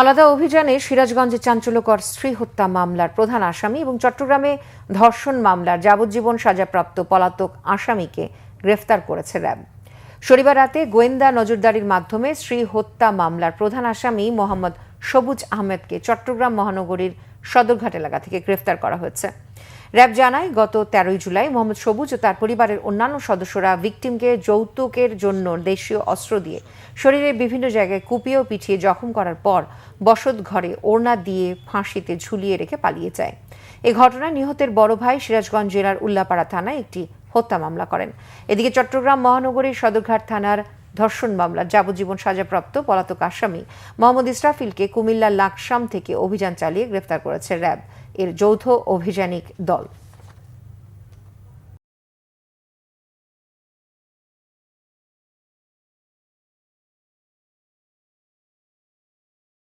আলাদা অভিযানে সিরাজগঞ্জে চাঞ্চল্যকর স্ত্রী হত্যা মামলার প্রধান আসামি এবং চট্টগ্রামে ধর্ষণ মামলার যাবজ্জীবন সাজাপ্রাপ্ত পলাতক আসামিকে গ্রেফতার করেছে র্যাব। শনিবার রাতে গোয়েন্দা নজরদারির মাধ্যমে স্ত্রী হত্যা মামলার প্রধান আসামি মোহাম্মদ সবুজ আহমেদকে চট্টগ্রাম মহানগরীর সদরঘাট এলাকা থেকে গ্রেফতার করা হয়েছে। র্যাব জানায়, গত 13 জুলাই মোহাম্মদ সবুজ ও তার পরিবারের অন্যান্য সদস্যরা ভিকটিমকে যৌতুকের জন্য দেশীয় অস্ত্র দিয়ে শরীরের বিভিন্ন জায়গায় কুপিয়ে ও পিটিয়ে জখম করার পর বসত ঘরে ওড়না দিয়ে ফাঁসিতে ঝুলিয়ে রেখে পালিয়ে যায়। এ ঘটনায় নিহতের বড় ভাই সিরাজগঞ্জ জেলার উল্লাপাড়া থানায় একটি হত্যা মামলা করেন। এদিকে চট্টগ্রাম মহানগরীর সদরঘাট থানার ধর্ষণ মামলার যাবজ্জীবন সাজাপ্রাপ্ত পলাতক আসামি মোহাম্মদ ইসরাফিলকে কুমিল্লার লাকসাম থেকে অভিযান চালিয়ে গ্রেফতার করেছে র্যাব এর যৌথ অভিযানিক দল।